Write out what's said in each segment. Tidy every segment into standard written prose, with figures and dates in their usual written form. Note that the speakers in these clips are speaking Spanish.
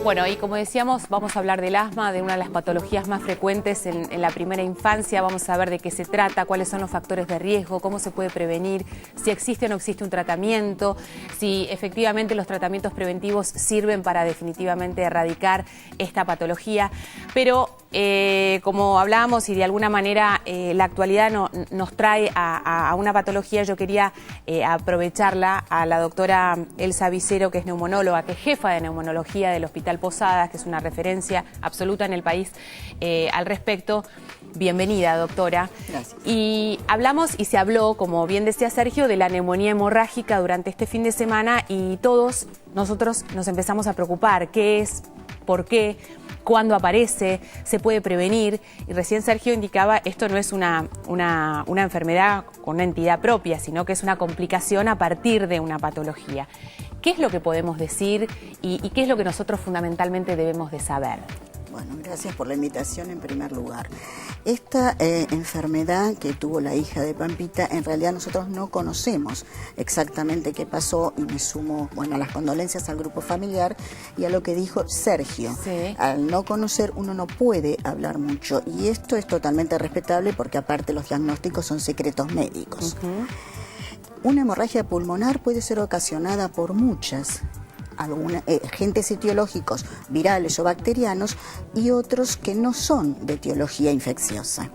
Bueno, y como decíamos, vamos a hablar del asma, de una de las patologías más frecuentes en la primera infancia. Vamos a ver de qué se trata, cuáles son los factores de riesgo, cómo se puede prevenir, si existe o no existe un tratamiento, si efectivamente los tratamientos preventivos sirven para definitivamente erradicar esta patología. Pero como hablábamos y de alguna manera la actualidad nos trae a una patología, yo quería aprovecharla a la doctora Elsa Vicero, que es neumonóloga, que es jefa de neumonología del Hospital Posadas, que es una referencia absoluta en el país al respecto. Bienvenida, doctora. Gracias. Y hablamos y se habló, como bien decía Sergio, de la neumonía hemorrágica durante este fin de semana y todos nosotros nos empezamos a preocupar. ¿Qué es? ¿Por qué? ¿Cuándo aparece? ¿Se puede prevenir? Y recién Sergio indicaba, esto no es una enfermedad con una entidad propia, sino que es una complicación a partir de una patología. ¿Qué es lo que podemos decir y qué es lo que nosotros fundamentalmente debemos de saber? Bueno, gracias por la invitación en primer lugar. Esta enfermedad que tuvo la hija de Pampita, en realidad nosotros no conocemos exactamente qué pasó y me sumo, bueno, a las condolencias al grupo familiar y a lo que dijo Sergio. Sí. Al no conocer uno no puede hablar mucho y esto es totalmente respetable porque aparte los diagnósticos son secretos médicos. Una hemorragia pulmonar puede ser ocasionada por muchas agentes etiológicos virales o bacterianos y otros que no son de etiología infecciosa.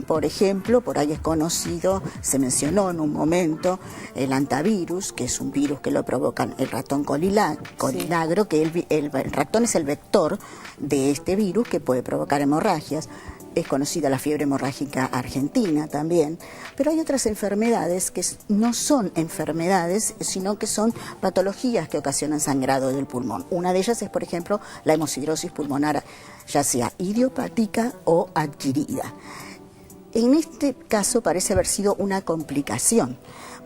Por ejemplo, por ahí es conocido, se mencionó en un momento el antivirus, que es un virus que lo provocan el ratón colilagro, que el ratón es el vector de este virus que puede provocar hemorragias. Es conocida la fiebre hemorrágica argentina también, pero hay otras enfermedades que no son enfermedades, sino que son patologías que ocasionan sangrado del pulmón. Una de ellas es, por ejemplo, la hemosiderosis pulmonar, ya sea idiopática o adquirida. En este caso parece haber sido una complicación.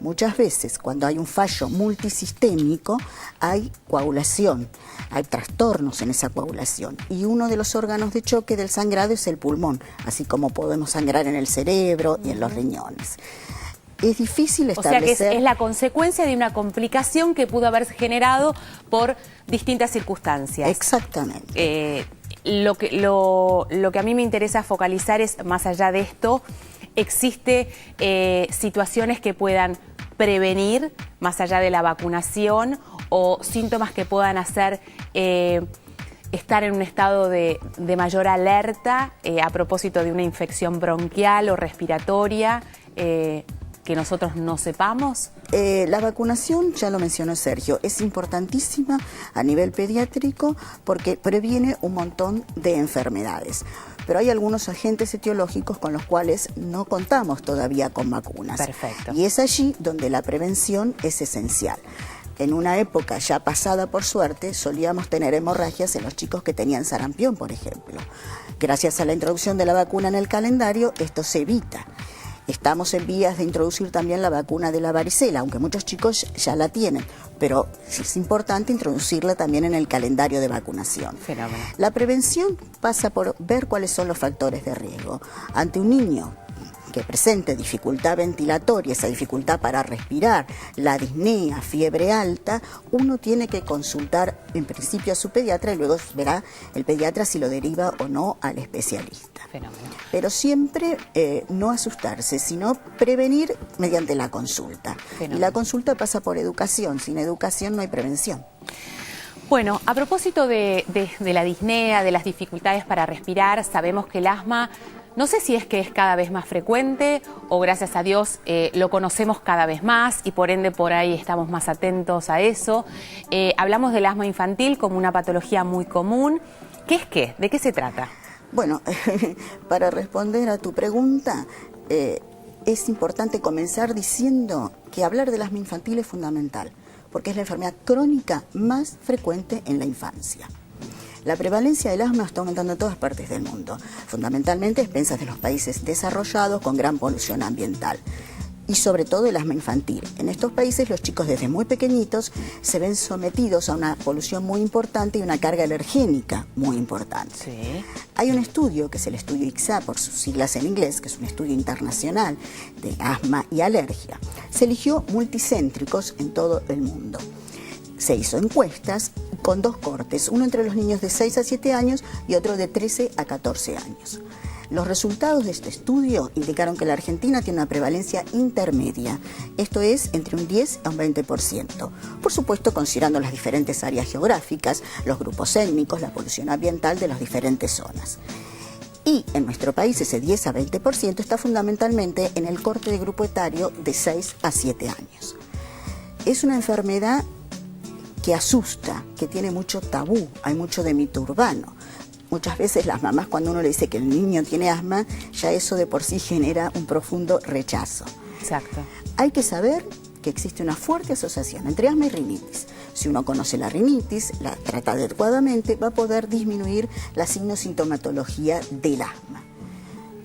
Muchas veces cuando hay un fallo multisistémico hay coagulación, hay trastornos en esa coagulación y uno de los órganos de choque del sangrado es el pulmón, así como podemos sangrar en el cerebro y en los riñones. Es difícil establecer... O sea que es la consecuencia de una complicación que pudo haberse generado por distintas circunstancias. Exactamente. Lo que a mí me interesa focalizar es, más allá de esto, existe situaciones que puedan prevenir, más allá de la vacunación, o síntomas que puedan hacer estar en un estado de mayor alerta a propósito de una infección bronquial o respiratoria que nosotros no sepamos. La vacunación, ya lo mencionó Sergio, es importantísima a nivel pediátrico porque previene un montón de enfermedades. Pero hay algunos agentes etiológicos con los cuales no contamos todavía con vacunas. Perfecto. Y es allí donde la prevención es esencial. En una época ya pasada, por suerte, solíamos tener hemorragias en los chicos que tenían sarampión, por ejemplo. Gracias a la introducción de la vacuna en el calendario, esto se evita. Estamos en vías de introducir también la vacuna de la varicela, aunque muchos chicos ya la tienen, pero es importante introducirla también en el calendario de vacunación. Fenómeno. La prevención pasa por ver cuáles son los factores de riesgo. Ante un niño que presente dificultad ventilatoria, esa dificultad para respirar, la disnea, fiebre alta, uno tiene que consultar en principio a su pediatra y luego verá el pediatra si lo deriva o no al especialista. Fenómeno. Pero siempre no asustarse, sino prevenir mediante la consulta. Fenómeno. Y la consulta pasa por educación, sin educación no hay prevención. Bueno, a propósito de la disnea, de las dificultades para respirar, sabemos que el asma, no sé si es que es cada vez más frecuente o gracias a Dios lo conocemos cada vez más y por ende por ahí estamos más atentos a eso. Hablamos del asma infantil como una patología muy común. ¿Qué es qué? ¿De qué se trata? Bueno, para responder a tu pregunta, es importante comenzar diciendo que hablar del asma infantil es fundamental, porque es la enfermedad crónica más frecuente en la infancia. La prevalencia del asma está aumentando en todas partes del mundo, fundamentalmente a expensas de los países desarrollados con gran polución ambiental. Y sobre todo el asma infantil. En estos países los chicos desde muy pequeñitos se ven sometidos a una polución muy importante y una carga alergénica muy importante. Sí. Hay un estudio, que es el estudio ICSA por sus siglas en inglés, que es un estudio internacional de asma y alergia. Se eligió multicéntricos en todo el mundo. Se hizo encuestas con 2 cortes, uno entre los niños de 6 a 7 años y otro de 13 a 14 años. Los resultados de este estudio indicaron que la Argentina tiene una prevalencia intermedia, esto es entre un 10 a un 20%. Por supuesto, considerando las diferentes áreas geográficas, los grupos étnicos, la polución ambiental de las diferentes zonas. Y en nuestro país ese 10 a 20% está fundamentalmente en el corte de grupo etario de 6 a 7 años. Es una enfermedad que asusta, que tiene mucho tabú, hay mucho de mito urbano. Muchas veces las mamás, cuando uno le dice que el niño tiene asma, ya eso de por sí genera un profundo rechazo. Exacto. Hay que saber que existe una fuerte asociación entre asma y rinitis. Si uno conoce la rinitis, la trata adecuadamente, va a poder disminuir la sintomatología del asma.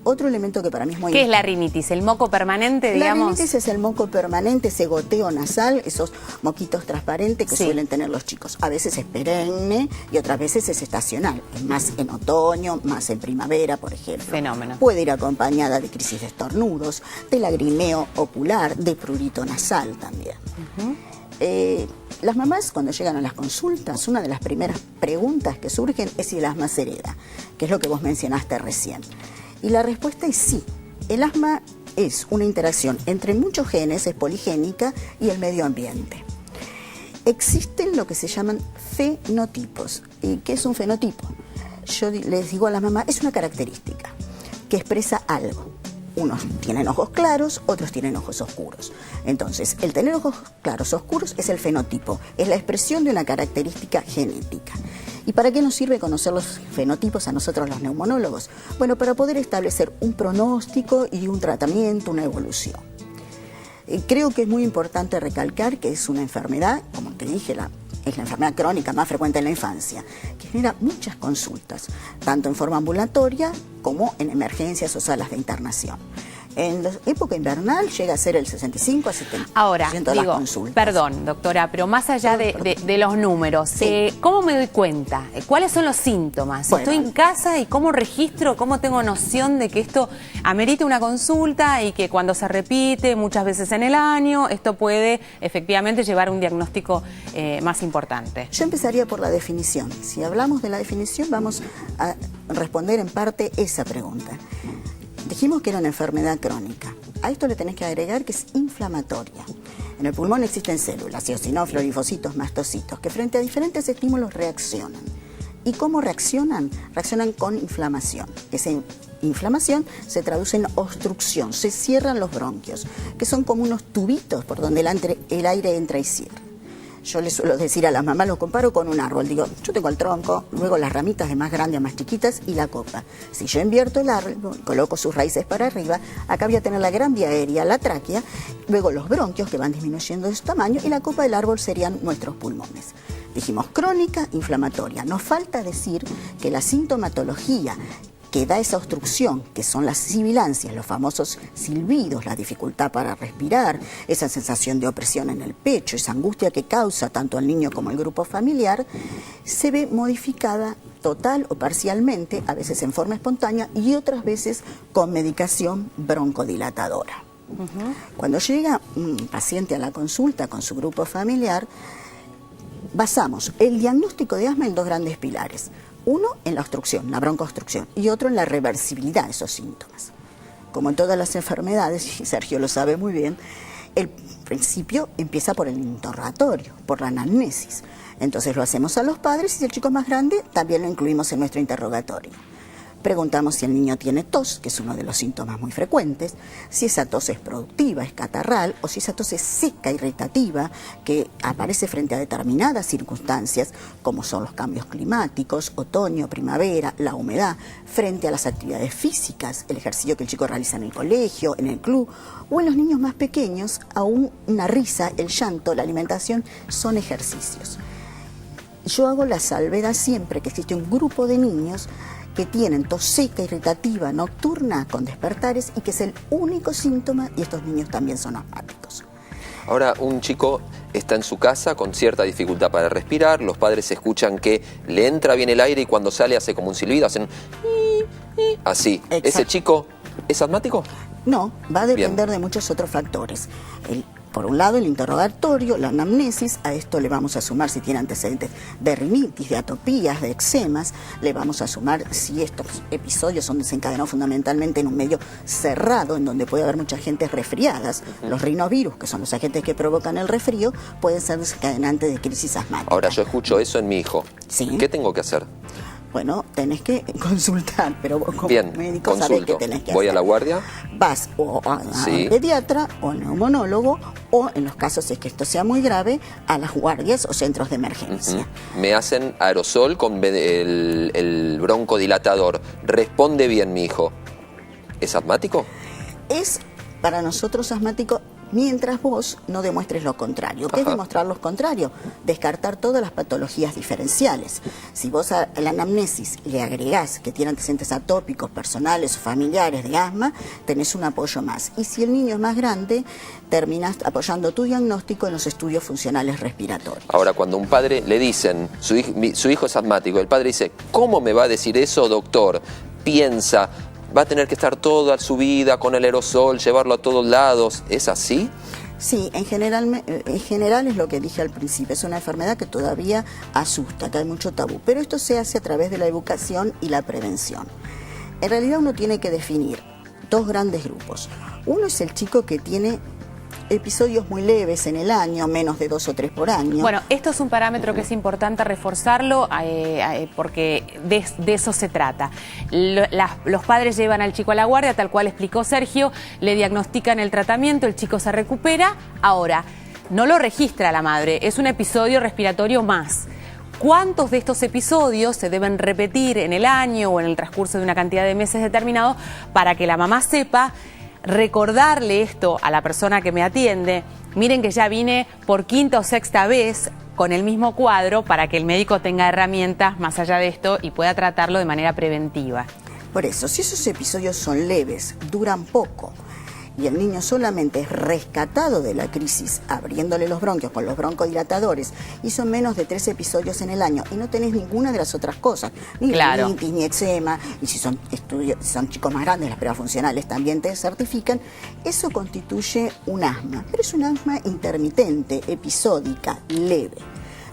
Otro elemento que para mí es muy ¿Qué es la rinitis? ¿El moco permanente, digamos? La rinitis es el moco permanente, ese goteo nasal, esos moquitos transparentes que suelen tener los chicos. A veces es perenne y otras veces es estacional. Es más en otoño, más en primavera, por ejemplo. Fenómeno. Puede ir acompañada de crisis de estornudos, de lagrimeo ocular, de prurito nasal también. Las mamás, cuando llegan a las consultas, una de las primeras preguntas que surgen es si el asma se hereda, que es lo que vos mencionaste recién. Y la respuesta es sí. El asma es una interacción entre muchos genes, es poligénica, y el medio ambiente. Existen lo que se llaman fenotipos. ¿Y qué es un fenotipo? Yo les digo a las mamás, es una característica que expresa algo. Unos tienen ojos claros, otros tienen ojos oscuros. Entonces, el tener ojos claros o oscuros es el fenotipo, es la expresión de una característica genética. ¿Y para qué nos sirve conocer los fenotipos a nosotros los neumonólogos? Bueno, para poder establecer un pronóstico y un tratamiento, una evolución. Creo que es muy importante recalcar que es una enfermedad, como te dije, es la enfermedad crónica más frecuente en la infancia, que genera muchas consultas, tanto en forma ambulatoria como en emergencias o salas de internación. En la época invernal llega a ser el 65 a 70% Ahora, de las consultas. Perdón, doctora, pero más allá de los números, ¿cómo me doy cuenta? ¿Cuáles son los síntomas? Bueno, Estoy en casa y ¿cómo registro, cómo tengo noción de que esto amerita una consulta y que cuando se repite muchas veces en el año, esto puede efectivamente llevar a un diagnóstico más importante? Yo empezaría por la definición. Si hablamos de la definición, vamos a responder en parte esa pregunta. Dijimos que era una enfermedad crónica. A esto le tenés que agregar que es inflamatoria. En el pulmón existen células, eosinófilos, linfocitos, mastocitos, que frente a diferentes estímulos reaccionan. ¿Y cómo reaccionan? Reaccionan con inflamación. Esa inflamación se traduce en obstrucción, se cierran los bronquios, que son como unos tubitos por donde el aire entra y cierra. Yo les suelo decir a las mamás, lo comparo con un árbol. Digo, yo tengo el tronco, luego las ramitas de más grandes a más chiquitas y la copa. Si yo invierto el árbol, coloco sus raíces para arriba, acá voy a tener la gran vía aérea, la tráquea, luego los bronquios que van disminuyendo de su tamaño y la copa del árbol serían nuestros pulmones. Dijimos crónica, inflamatoria. Nos falta decir que la sintomatología que da esa obstrucción, que son las sibilancias, los famosos silbidos, la dificultad para respirar, esa sensación de opresión en el pecho, esa angustia que causa tanto al niño como al grupo familiar, se ve modificada total o parcialmente, a veces en forma espontánea y otras veces con medicación broncodilatadora. Cuando llega un paciente a la consulta con su grupo familiar, basamos el diagnóstico de asma en 2 grandes pilares. Uno en la obstrucción, la broncoobstrucción, y otro en la reversibilidad de esos síntomas. Como en todas las enfermedades, y Sergio lo sabe muy bien, el principio empieza por el interrogatorio, por la anamnesis. Entonces lo hacemos a los padres y si el chico es más grande, también lo incluimos en nuestro interrogatorio. Preguntamos si el niño tiene tos, que es uno de los síntomas muy frecuentes, si esa tos es productiva, es catarral, o si esa tos es seca, irritativa, que aparece frente a determinadas circunstancias, como son los cambios climáticos, otoño, primavera, la humedad, frente a las actividades físicas, el ejercicio que el chico realiza en el colegio, en el club, o en los niños más pequeños, aún una risa, el llanto, la alimentación, son ejercicios. Yo hago la salvedad siempre que existe un grupo de niños que tienen tos seca, irritativa, nocturna, con despertares y que es el único síntoma y estos niños también son asmáticos. Ahora, un chico está en su casa con cierta dificultad para respirar, los padres escuchan que le entra bien el aire y cuando sale hace como un silbido, hacen así. Exacto. ¿Ese chico es asmático? No, va a depender de muchos otros factores. por un lado el interrogatorio, la anamnesis, a esto le vamos a sumar si tiene antecedentes de rinitis, de atopías, de eczemas, le vamos a sumar si estos episodios son desencadenados fundamentalmente en un medio cerrado, en donde puede haber muchas gentes resfriadas. Los rinovirus, que son los agentes que provocan el resfrío, pueden ser desencadenantes de crisis asmática. Ahora, yo escucho eso en mi hijo. Sí. ¿Qué tengo que hacer? Bueno, tenés que consultar, pero vos como Bien, médico sabés consulto. qué tenés que Voy hacer. a la guardia. Vas o a Sí. un pediatra o neumonólogo o, en los casos es que esto sea muy grave, a las guardias o centros de emergencia. Me hacen aerosol con el broncodilatador. Responde bien mi hijo. ¿Es asmático? Es para nosotros asmático mientras vos no demuestres lo contrario. ¿Qué es Ajá. demostrar lo contrario? Descartar todas las patologías diferenciales. Si vos a la anamnesis le agregás que tiene antecedentes atópicos, personales o familiares de asma, tenés un apoyo más. Y si el niño es más grande, terminás apoyando tu diagnóstico en los estudios funcionales respiratorios. Ahora, cuando un padre le dicen, su hijo es asmático, el padre dice, ¿cómo me va a decir eso, doctor? Piensa, va a tener que estar toda su vida con el aerosol, llevarlo a todos lados. ¿Es así? Sí, en general es lo que dije al principio, es una enfermedad que todavía asusta, que hay mucho tabú, pero esto se hace a través de la educación y la prevención. En realidad uno tiene que definir dos grandes grupos. Uno es el chico que tiene episodios muy leves en el año, menos de 2 o 3 por año. Bueno, esto es un parámetro que es importante reforzarlo porque de eso se trata. Los padres llevan al chico a la guardia, tal cual explicó Sergio, le diagnostican el tratamiento, el chico se recupera. Ahora, no lo registra la madre, es un episodio respiratorio más. ¿Cuántos de estos episodios se deben repetir en el año o en el transcurso de una cantidad de meses determinado para que la mamá sepa recordarle esto a la persona que me atiende? Miren que ya vine por quinta o sexta vez con el mismo cuadro para que el médico tenga herramientas más allá de esto y pueda tratarlo de manera preventiva. Por eso, si esos episodios son leves, duran poco, y el niño solamente es rescatado de la crisis abriéndole los bronquios con los broncodilatadores y son menos de 3 episodios en el año y no tenés ninguna de las otras cosas, ni Claro. rinitis, ni eczema, y si son chicos más grandes, las pruebas funcionales también te certifican, eso constituye un asma, pero es un asma intermitente, episódica, leve.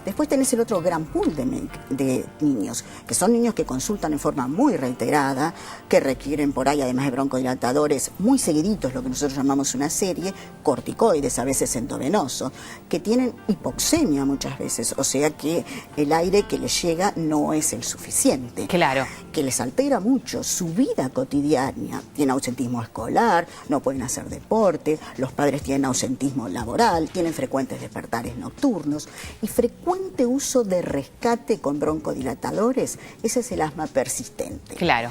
Después tenés el otro gran pool de niños, que son niños que consultan en forma muy reiterada, que requieren por ahí, además de broncodilatadores, muy seguiditos, lo que nosotros llamamos una serie, corticoides, a veces endovenosos, que tienen hipoxemia muchas veces, o sea que el aire que les llega no es el suficiente. Claro. Que les altera mucho su vida cotidiana. Tienen ausentismo escolar, no pueden hacer deporte, los padres tienen ausentismo laboral, tienen frecuentes despertares nocturnos y frecuente uso de rescate con broncodilatadores. Ese es el asma persistente. Claro.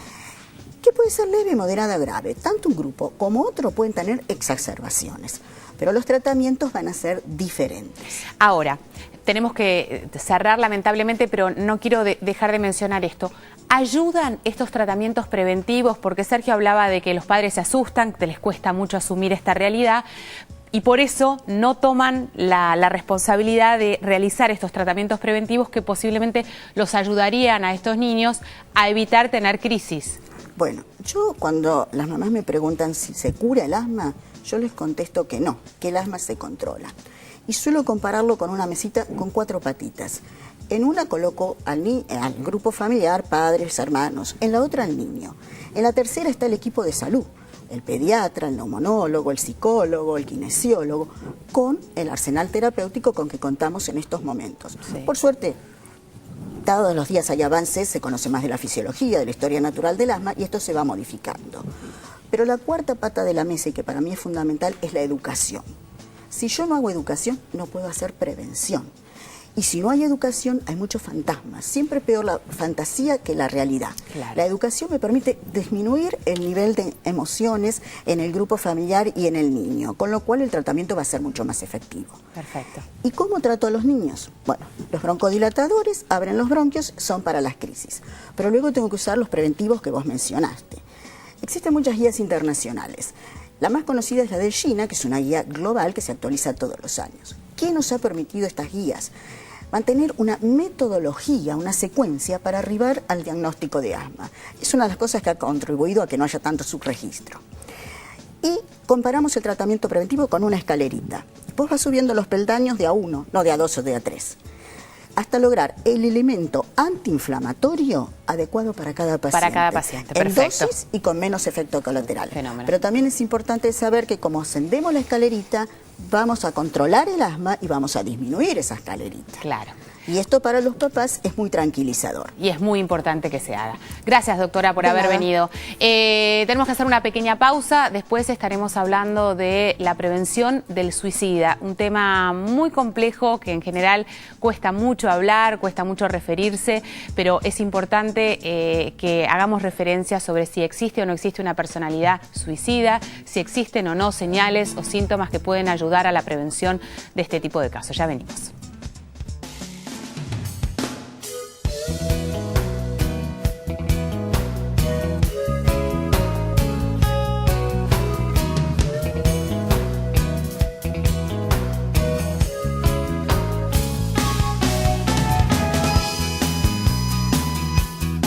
Que puede ser leve, moderada, grave. Tanto un grupo como otro pueden tener exacerbaciones, pero los tratamientos van a ser diferentes. Ahora, tenemos que cerrar lamentablemente, pero no quiero dejar de mencionar esto. ¿Ayudan estos tratamientos preventivos? Porque Sergio hablaba de que los padres se asustan, que les cuesta mucho asumir esta realidad y por eso no toman la responsabilidad de realizar estos tratamientos preventivos que posiblemente los ayudarían a estos niños a evitar tener crisis. Bueno, yo cuando las mamás me preguntan si se cura el asma, yo les contesto que no, que el asma se controla. Y suelo compararlo con una mesita con 4 patitas. En una coloco al grupo familiar, padres, hermanos. En la otra al niño. En la tercera está el equipo de salud. El pediatra, el neumonólogo, el psicólogo, el kinesiólogo, con el arsenal terapéutico con que contamos en estos momentos. Sí. Por suerte, todos los días hay avances, se conoce más de la fisiología, de la historia natural del asma y esto se va modificando. Pero la cuarta pata de la mesa, y que para mí es fundamental, es la educación. Si yo no hago educación, no puedo hacer prevención. Y si no hay educación, hay muchos fantasmas. Siempre peor la fantasía que la realidad. Claro. La educación me permite disminuir el nivel de emociones en el grupo familiar y en el niño, con lo cual el tratamiento va a ser mucho más efectivo. Perfecto. ¿Y cómo trato a los niños? Bueno, los broncodilatadores abren los bronquios, son para las crisis. Pero luego tengo que usar los preventivos que vos mencionaste. Existen muchas guías internacionales. La más conocida es la de China, que es una guía global que se actualiza todos los años. ¿Qué nos ha permitido estas guías? Mantener una metodología, una secuencia para arribar al diagnóstico de asma. Es una de las cosas que ha contribuido a que no haya tanto subregistro. Y comparamos el tratamiento preventivo con una escalerita. Después va subiendo los peldaños de a 1, no de a 2 o de a 3, hasta lograr el elemento antiinflamatorio adecuado para cada paciente. Para cada paciente, perfecto. En dosis y con menos efecto colateral. Fenómeno. Pero también es importante saber que como ascendemos la escalerita, vamos a controlar el asma y vamos a disminuir esa escalerita. Claro. Y esto para los papás es muy tranquilizador. Y es muy importante que se haga. Gracias, doctora, por De haber nada. venido. Tenemos que hacer una pequeña pausa. Después estaremos hablando de la prevención del suicida. Un tema muy complejo que en general cuesta mucho hablar, cuesta mucho referirse, pero es importante que hagamos referencia sobre si existe o no existe una personalidad suicida, si existen o no señales o síntomas que pueden ayudar a la prevención de este tipo de casos. Ya venimos.